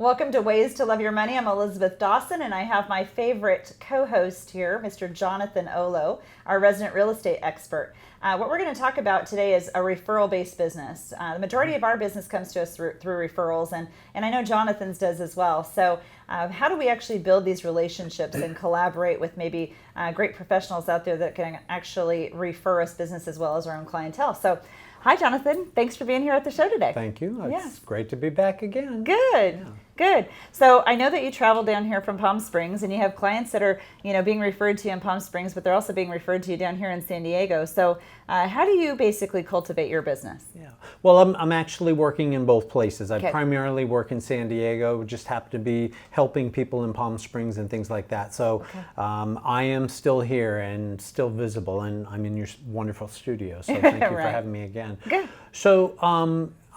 Welcome to Ways to Love Your Money. I'm Elisabeth Dawson, and I have my favorite co-host here, Mr. Johnathan Olow, our resident real estate expert. What we're going to talk about today is a referral-based business. The majority of our business comes to us through referrals, and I know Johnathan's does as well. So how do we actually build these relationships and collaborate with maybe great professionals out there that can actually refer us business as well as our own clientele? So hi, Johnathan. Thanks for being here at the show today. Thank you. It's great to be back again. Good. Yeah. Good. So I know that you travel down here from Palm Springs, and you have clients that are, being referred to you in Palm Springs, but they're also being referred to you down here in San Diego. So how do you basically cultivate your business? Yeah. Well, I'm actually working in both places. I primarily work in San Diego, just happen to be helping people in Palm Springs and things like that. So I am still here and still visible, and I'm in your wonderful studio. So thank you for having me again. Good. So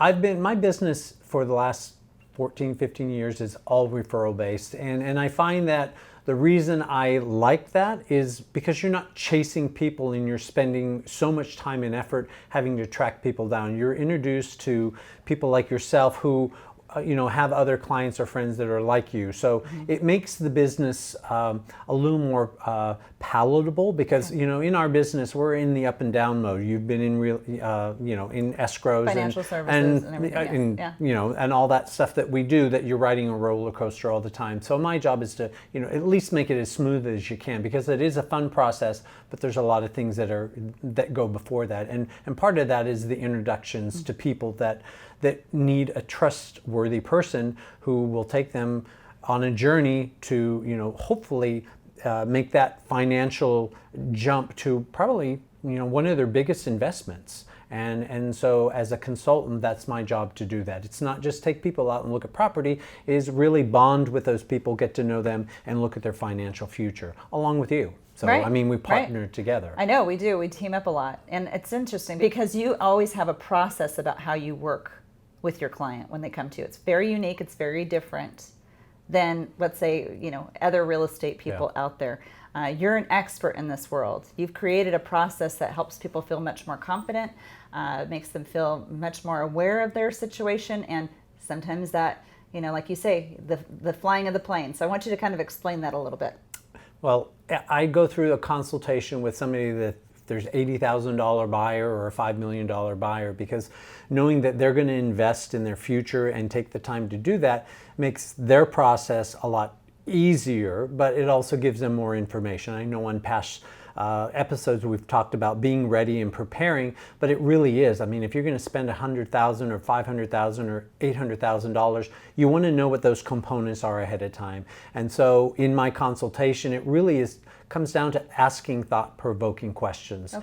my business for the last 14, 15 years is all referral based. And I find that the reason I like that is because you're not chasing people and you're spending so much time and effort having to track people down. You're introduced to people like yourself who have other clients or friends that are like you. So it makes the business a little more palatable because, in our business, we're in the up and down mode. You've been in real, in escrows financial services and everything. And all that stuff that we do that you're riding a roller coaster all the time. So my job is to, at least make it as smooth as you can because it is a fun process, but there's a lot of things that go before that. And part of that is the introductions to people that need a trustworthy person who will take them on a journey to, hopefully make that financial jump to probably, one of their biggest investments. And so as a consultant, that's my job to do that. It's not just take people out and look at property, it is really bond with those people, get to know them, and look at their financial future, along with you. So, we partner together. I know, we do. We team up a lot. And it's interesting because you always have a process about how you work with your client when they come to you. It's very unique. It's very different than, let's say, other real estate people out there. You're an expert in this world. You've created a process that helps people feel much more confident, makes them feel much more aware of their situation, and sometimes that, like you say, the flying of the plane. So I want you to kind of explain that a little bit. Well, I go through a consultation with somebody that there's $80,000 buyer or a $5 million buyer, because knowing that they're going to invest in their future and take the time to do that makes their process a lot easier, but it also gives them more information. I know on past episodes we've talked about being ready and preparing, but it really is. If you're going to spend $100,000 or $500,000 or $800,000, you want to know what those components are ahead of time. And so in my consultation, it really comes down to asking thought-provoking questions.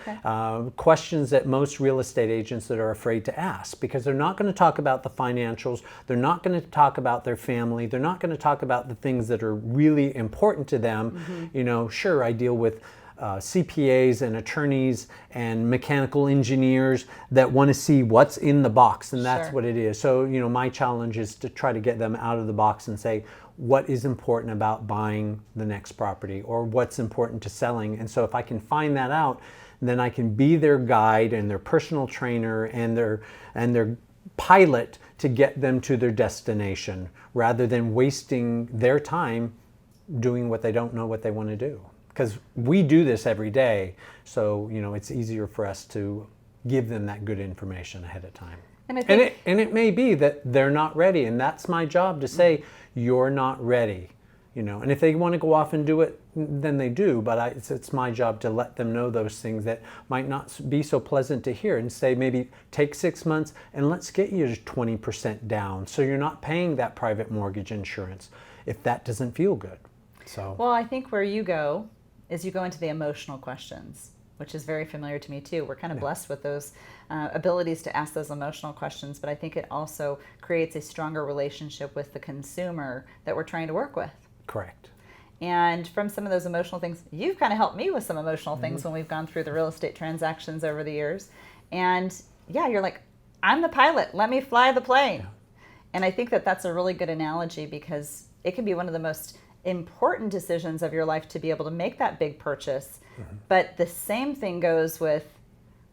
Questions that most real estate agents that are afraid to ask, because they're not going to talk about the financials, they're not going to talk about their family, they're not going to talk about the things that are really important to them. Sure, I deal with CPAs and attorneys and mechanical engineers that want to see what's in the box, and that's what it is. So, my challenge is to try to get them out of the box and say, what is important about buying the next property, or what's important to selling. And so if I can find that out, then I can be their guide and their personal trainer and their pilot to get them to their destination, rather than wasting their time doing what they don't know what they want to do. Because we do this every day, so it's easier for us to give them that good information ahead of time. And it may be that they're not ready, and that's my job to say, you're not ready. And if they want to go off and do it, then they do, but it's my job to let them know those things that might not be so pleasant to hear, and say, maybe take 6 months and let's get you to 20% down, so you're not paying that private mortgage insurance if that doesn't feel good. So well, I think where you go is you go into the emotional questions, which is very familiar to me too. We're kind of blessed with those abilities to ask those emotional questions, but I think it also creates a stronger relationship with the consumer that we're trying to work with. Correct. And from some of those emotional things, you've kind of helped me with some emotional things when we've gone through the real estate transactions over the years. And you're like, I'm the pilot, let me fly the plane. And I think that that's a really good analogy, because it can be one of the most important decisions of your life to be able to make that big purchase. But the same thing goes with,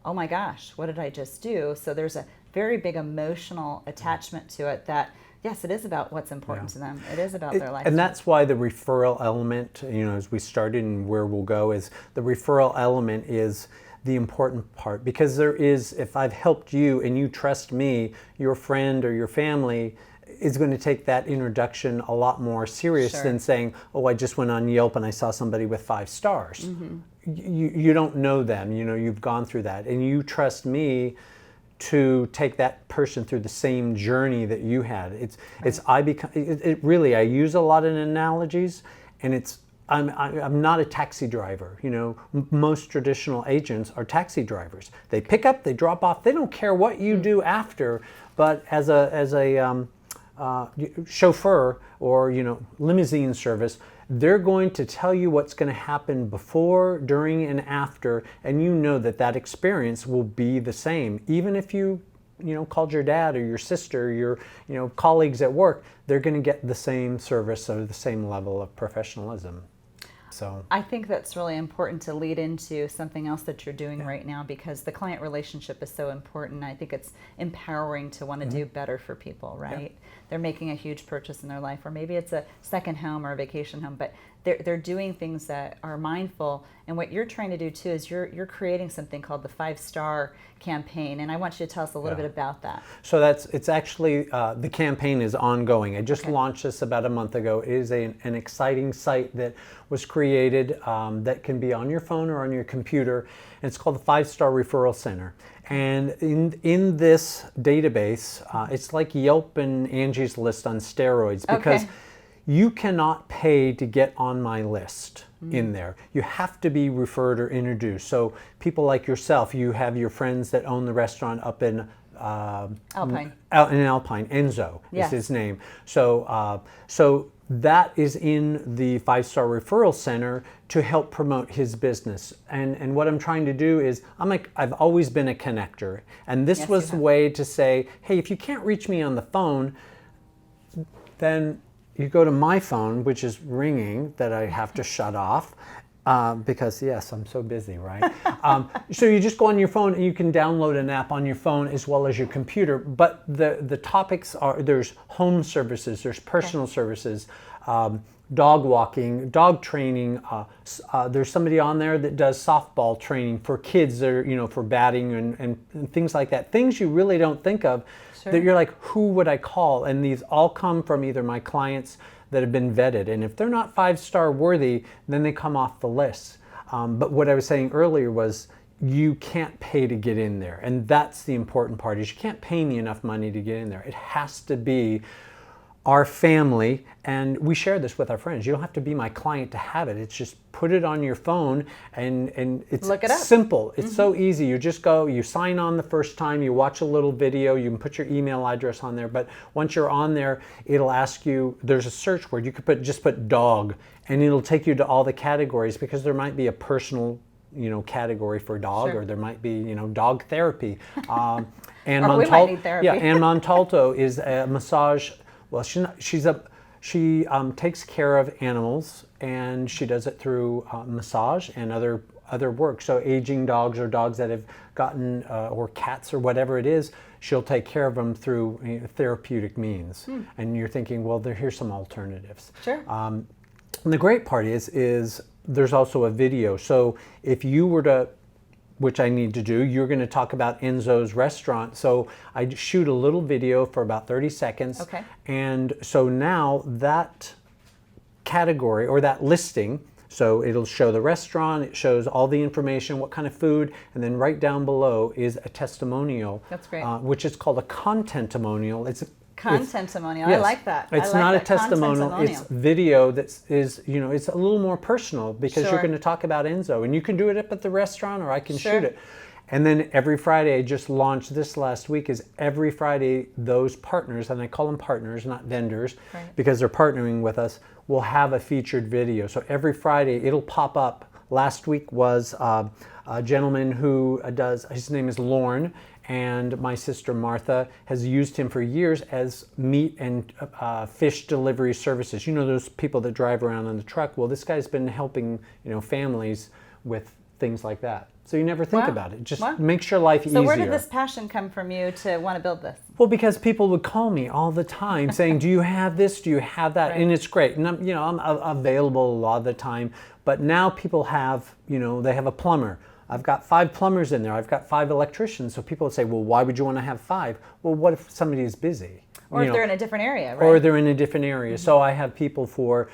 oh my gosh, what did I just do? So there's a very big emotional attachment to it that Yes, it is about what's important to them. It is about their life. And that's why the referral element, as we started and where we'll go, is the referral element is the important part, because there is, if I've helped you and you trust me, your friend or your family is going to take that introduction a lot more serious than saying, oh, I just went on Yelp and I saw somebody with 5 stars. You don't know them, you've gone through that, and you trust me to take that person through the same journey that you had. I use a lot of analogies, and I'm not a taxi driver. Most traditional agents are taxi drivers. They pick up, they drop off. They don't care what you do after. But as a chauffeur or limousine service, they're going to tell you what's going to happen before, during, and after, and that experience will be the same. Even if you called your dad or your sister, your colleagues at work, they're going to get the same service or the same level of professionalism. So I think that's really important to lead into something else that you're doing right now, because the client relationship is so important. I think it's empowering to want to do better for people, right? Yeah. They're making a huge purchase in their life, or maybe it's a second home or a vacation home, but they're doing things that are mindful. And what you're trying to do too is you're creating something called the 5-Star campaign, and I want you to tell us a little bit about that. So it's actually the campaign is ongoing. I just launched this about a month ago. It is an exciting site that was created that can be on your phone or on your computer, and it's called the 5-Star Referral Center. And in this database, it's like Yelp and Angie's List on steroids, because you cannot pay to get on my list in there. You have to be referred or introduced. So people like yourself, you have your friends that own the restaurant up in Alpine. Enzo is his name. So that is in the 5-Star Referral Center to help promote his business. And what I'm trying to do is, I've always been a connector. And this was a way to say, hey, if you can't reach me on the phone, then you go to my phone, which is ringing, that I have to shut off. Because yes, I'm so busy, right? So you just go on your phone and you can download an app on your phone as well as your computer. But the topics are, there's home services, there's personal services, dog walking, dog training. There's somebody on there that does softball training for kids that are, for batting and things like that. Things you really don't think of that you're like, who would I call? And these all come from either my clients that have been vetted, and if they're not 5-star worthy, then they come off the list. But what I was saying earlier was, you can't pay to get in there, and that's the important part, is you can't pay me enough money to get in there. It has to be our family, and we share this with our friends. You don't have to be my client to have it. It's just put it on your phone, and it's simple. It's so easy. You just go, you sign on the first time, you watch a little video, you can put your email address on there, but once you're on there, it'll ask you, there's a search word, you could just put dog, and it'll take you to all the categories, because there might be a personal category for dog, or there might be, dog therapy. And we might need therapy. Ann Montalto is a massage. Well, she takes care of animals, and she does it through massage and other work. So aging dogs, or dogs that have gotten, or cats or whatever it is, she'll take care of them through therapeutic means. And you're thinking, well, here's some alternatives. Sure. And the great part is there's also a video. So if you were to, which I need to do, you're going to talk about Enzo's restaurant. So I shoot a little video for about 30 seconds. Okay. And so now that category, or that listing, so it'll show the restaurant, it shows all the information, what kind of food, and then right down below is a testimonial. That's great. Which is called a contentimonial. Contentimonial. Yes. I like that. It's not a testimonial. It's video that is, it's a little more personal, because you're going to talk about Enzo, and you can do it up at the restaurant, or I can shoot it. And then every Friday, I just launched this last week, is every Friday those partners, and I call them partners, not vendors, because they're partnering with us, will have a featured video. So every Friday it'll pop up. Last week was a gentleman who his name is Lorne, and my sister Martha has used him for years as meat and fish delivery services. Those people that drive around in the truck. Well, this guy's been helping families with things like that. So you never think Wow. about it. Just Wow. makes your life easier. So where did this passion come from you to want to build this? Well, because people would call me all the time saying, do you have this? Do you have that? Right. And it's great. And I'm available a lot of the time. But now people have, they have a plumber. I've got 5 plumbers in there. I've got 5 electricians. So people would say, well, why would you want to have 5? Well, what if somebody is busy? Or if they're in a different area, right? Or they're in a different area. So I have people for,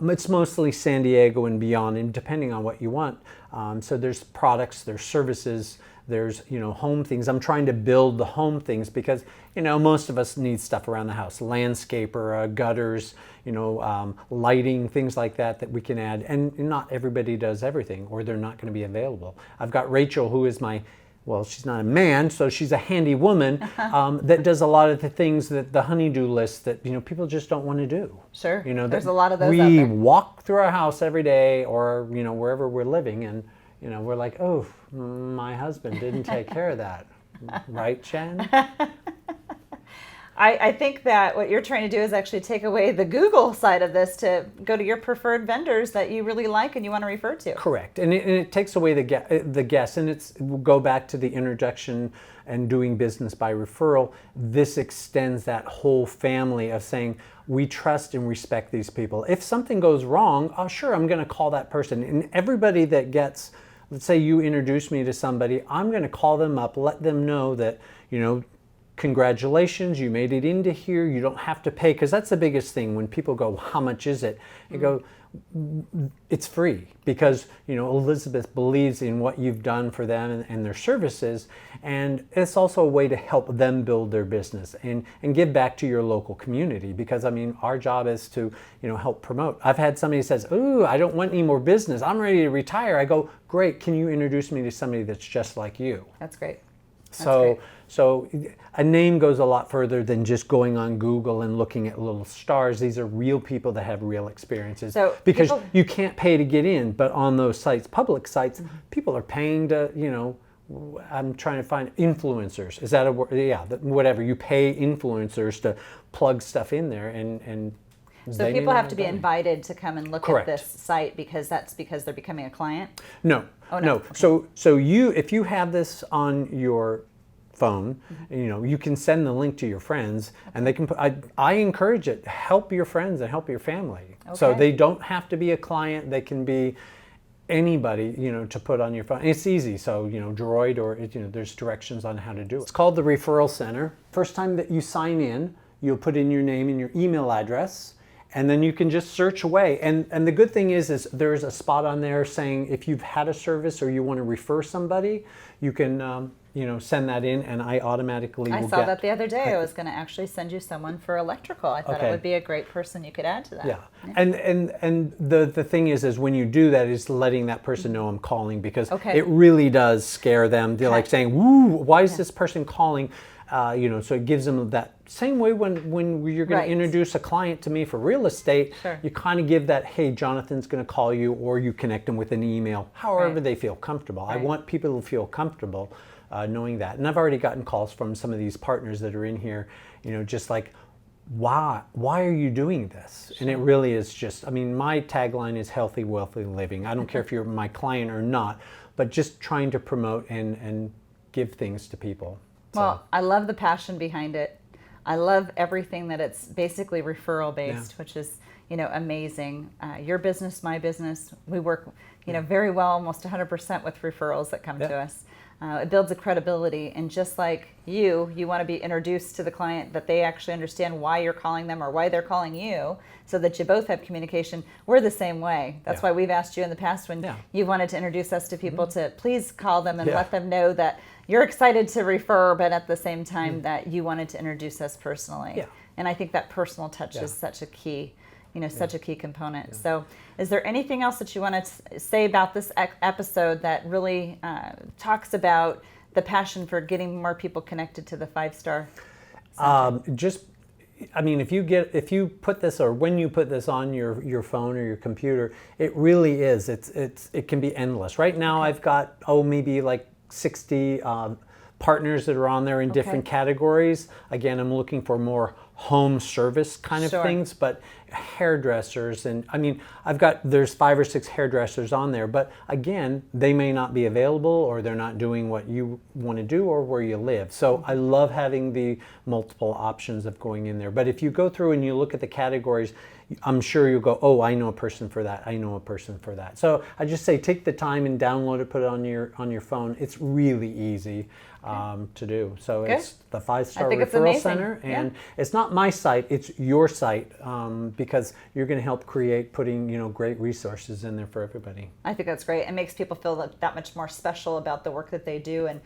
it's mostly San Diego and beyond, and depending on what you want. So there's products, there's services, there's, home things. I'm trying to build the home things because, most of us need stuff around the house, landscaper, gutters, lighting, things like that we can add. And not everybody does everything, or they're not going to be available. I've got Rachel, who is well, she's not a man, so she's a handy woman that does a lot of the things that the honey-do list that people just don't want to do. Sure. There's a lot of those out We there. walk through our house every day, or wherever we're living, and we're like, oh, my husband didn't take care of that, right, Jen? I think that what you're trying to do is actually take away the Google side of this to go to your preferred vendors that you really like and you want to refer to. Correct, and it takes away the guess, and we'll go back to the introduction and doing business by referral. This extends that whole family of saying we trust and respect these people. If something goes wrong, oh sure, I'm going to call that person. And everybody that gets, let's say you introduce me to somebody, I'm going to call them up, let them know that congratulations, you made it into here, you don't have to pay, because that's the biggest thing when people go, how much is it? You go, it's free, because Elisabeth believes in what you've done for them and their services, and it's also a way to help them build their business and give back to your local community, because our job is to help promote. I've had somebody says, ooh, I don't want any more business, I'm ready to retire. I go, great, can you introduce me to somebody that's just like you? That's great. So a name goes a lot further than just going on Google and looking at little stars. These are real people that have real experiences. So because you can't pay to get in, but on those sites, public sites, people are paying to, I'm trying to find influencers. Is that a word? Yeah, whatever. You pay influencers to plug stuff in there and so people have to be invited to come and look Correct. at this site because they're becoming a client? No. Oh, no. Okay. So if you have this on your phone, you can send the link to your friends, and they can put, I encourage it, help your friends and help your family. Okay. So they don't have to be a client, they can be anybody, to put on your phone. And it's easy, so Droid, or there's directions on how to do it. It's called the Referral Center. First time that you sign in, you'll put in your name and your email address, and then you can just search away. And the good thing is there's a spot on there saying if you've had a service or you want to refer somebody, you can send that in, and I automatically will I saw that the other day. I was going to actually send you someone for electrical. I thought Okay. it would be a great person you could add to that. Yeah. And the thing is when you do that is letting that person know I'm calling, because Okay. it really does scare them. They're like Okay. saying, woo, why is this person calling? So it gives them that same way when you're going Right. to introduce a client to me for real estate, Sure. you kind of give that, hey, Jonathan's going to call you, or you connect them with an email, however Right. they feel comfortable. I Right. want people to feel comfortable knowing that. And I've already gotten calls from some of these partners that are in here, just like, why are you doing this? And it really is just, my tagline is healthy, wealthy living. I don't care if you're my client or not, but just trying to promote and give things to people. Well, I love the passion behind it. I love everything that it's basically referral based, which is, amazing. Your business, my business, we work, very well, almost 100% with referrals that come to us. It builds a credibility, and just like you want to be introduced to the client, that they actually understand why you're calling them or why they're calling you, so that you both have communication. We're the same way. That's why we've asked you in the past when you wanted to introduce us to people to please call them and let them know that you're excited to refer, but at the same time that you wanted to introduce us personally. Yeah. And I think that personal touch is such a key, such a key component. So is there anything else that you want to say about this episode that really talks about the passion for getting more people connected to the 5-star? If you put this, or when you put this on your phone or your computer, it really is. It can be endless. Right now I've got, maybe like 60 partners that are on there in different categories. Again, I'm looking for more home service kind of Sure. things, but hairdressers, and I mean, there's 5 or 6 hairdressers on there, but again, they may not be available, or they're not doing what you want to do or where you live. So I love having the multiple options of going in there. But if you go through and you look at the categories, I'm sure you'll go, oh, I know a person for that. I know a person for that. So I just say take the time and download it, put it on your phone. It's really easy to do. So Good. it's the 5-Star think it's Referral amazing. Center, and Yeah. it's not my site, it's your site, because you're going to help create putting great resources in there for everybody. I think that's great. It makes people feel that much more special about the work that they do, and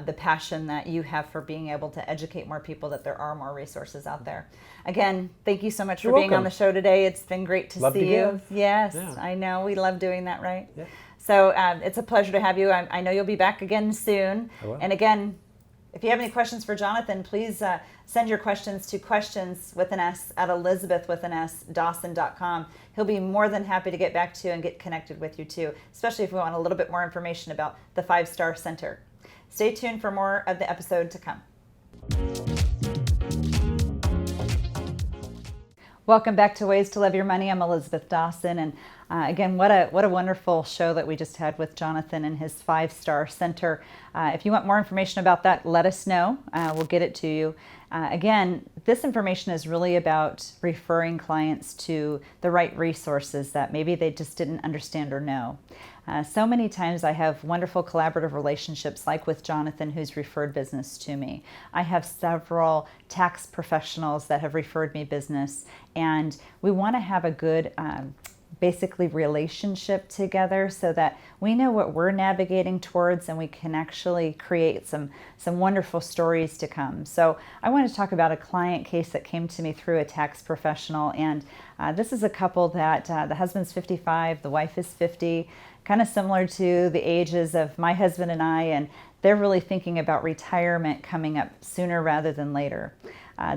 the passion that you have for being able to educate more people that there are more resources out there. Again, thank you so much for You're being on welcome. the show today. It's been great to Love to see you. give. Yes, Yeah. I know. We love doing that, right? Yeah. So it's a pleasure to have you. I know you'll be back again soon. I will. And again, if you have any questions for Johnathan, please send your questions to questions@elisabeth.dawson.com. He'll be more than happy to get back to you and get connected with you too, especially if we want a little bit more information about the 5-Star Center. Stay tuned for more of the episode to come. Welcome back to Ways to Love Your Money. I'm Elisabeth Dawson, and again, what a wonderful show that we just had with Johnathan and his 5-Star Center. If you want more information about that, let us know. We'll get it to you. Again, this information is really about referring clients to the right resources that maybe they just didn't understand or know. So many times I have wonderful collaborative relationships like with Johnathan, who's referred business to me. I have several tax professionals that have referred me business, and we want to have a good basically relationship together so that we know what we're navigating towards, and we can actually create some wonderful stories to come. So I want to talk about a client case that came to me through a tax professional, and this is a couple that the husband's 55, the wife is 50, kind of similar to the ages of my husband and I, and they're really thinking about retirement coming up sooner rather than later.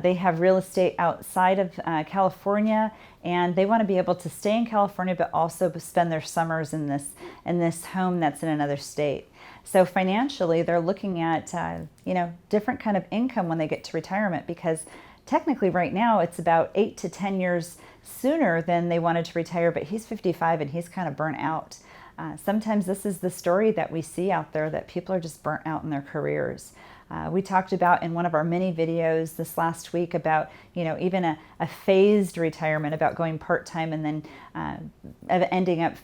They have real estate outside of California, and they want to be able to stay in California but also spend their summers in this home that's in another state. So financially, they're looking at different kind of income when they get to retirement, because technically right now it's about 8 to 10 years sooner than they wanted to retire, but he's 55 and he's kind of burnt out. Sometimes this is the story that we see out there, that people are just burnt out in their careers. We talked about in one of our mini videos this last week about, even a phased retirement, about going part-time and then ending up,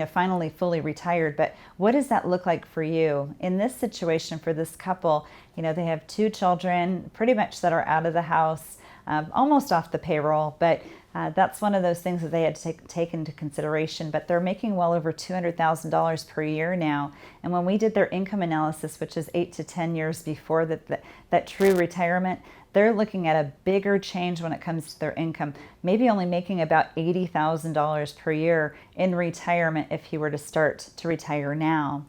finally fully retired. But what does that look like for you? In this situation for this couple, they have 2 children pretty much that are out of the house, almost off the payroll, but that's one of those things that they had to take into consideration. But they're making well over $200,000 per year now. And when we did their income analysis, which is 8 to 10 years before that true retirement, they're looking at a bigger change when it comes to their income, maybe only making about $80,000 per year in retirement if he were to start to retire now,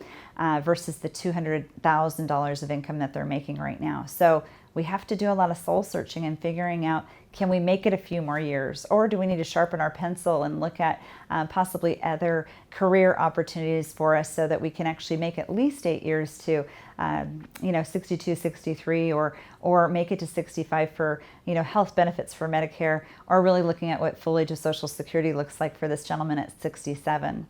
versus the $200,000 of income that they're making right now. So we have to do a lot of soul searching and figuring out, can we make it a few more years? Or do we need to sharpen our pencil and look at possibly other career opportunities for us so that we can actually make at least 8 years to 62, 63, or make it to 65 for, health benefits for Medicare, or really looking at what full age of Social Security looks like for this gentleman at 67.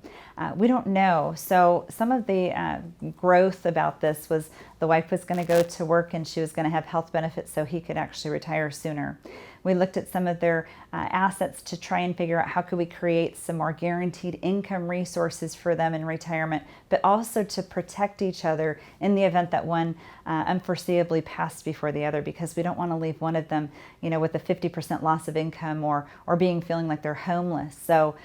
We don't know. So some of the growth about this was the wife was going to go to work and she was going to have health benefits so he could actually retire sooner. We looked at some of their assets to try and figure out how could we create some more guaranteed income resources for them in retirement, but also to protect each other in the event that one unforeseeably passed before the other, because we don't want to leave one of them, with a 50% loss of income or feeling like they're homeless. So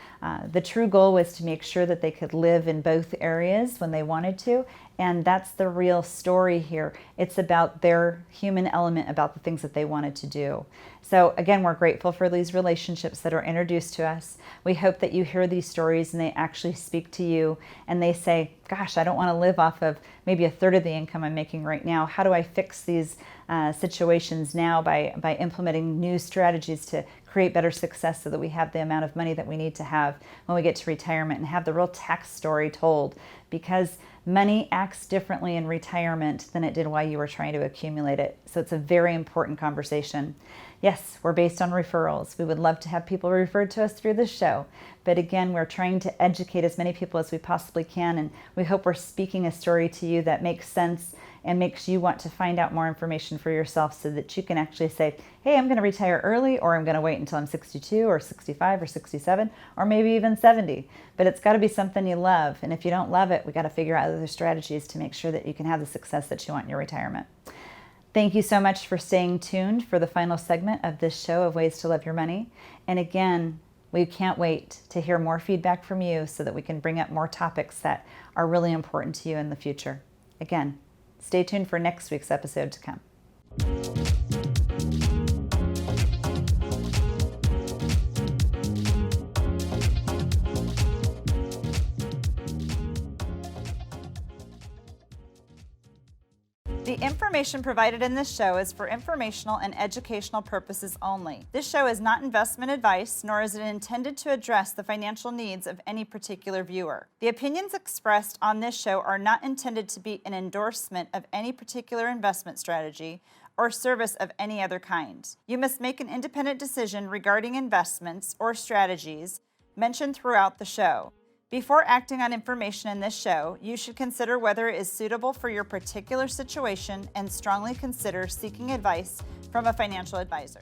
the true goal was to make sure that they could live in both areas when they wanted to. And that's the real story here. It's about their human element, about the things that they wanted to do. So again, we're grateful for these relationships that are introduced to us. We hope that you hear these stories and they actually speak to you and they say, gosh, I don't want to live off of maybe a third of the income I'm making right now. How do I fix these situations now by implementing new strategies to create better success so that we have the amount of money that we need to have when we get to retirement, and have the real tax story told? Because money acts differently in retirement than it did while you were trying to accumulate it. So it's a very important conversation. Yes, we're based on referrals. We would love to have people referred to us through this show. But again, we're trying to educate as many people as we possibly can. And we hope we're speaking a story to you that makes sense and makes you want to find out more information for yourself, so that you can actually say, hey, I'm going to retire early, or I'm going to wait until I'm 62 or 65 or 67 or maybe even 70. But it's got to be something you love. And if you don't love it, we got to figure out other strategies to make sure that you can have the success that you want in your retirement. Thank you so much for staying tuned for the final segment of this show of Ways to Love Your Money. And again, we can't wait to hear more feedback from you so that we can bring up more topics that are really important to you in the future. Again, stay tuned for next week's episode to come. The information provided in this show is for informational and educational purposes only. This show is not investment advice, nor is it intended to address the financial needs of any particular viewer. The opinions expressed on this show are not intended to be an endorsement of any particular investment strategy or service of any other kind. You must make an independent decision regarding investments or strategies mentioned throughout the show. Before acting on information in this show, you should consider whether it is suitable for your particular situation and strongly consider seeking advice from a financial advisor.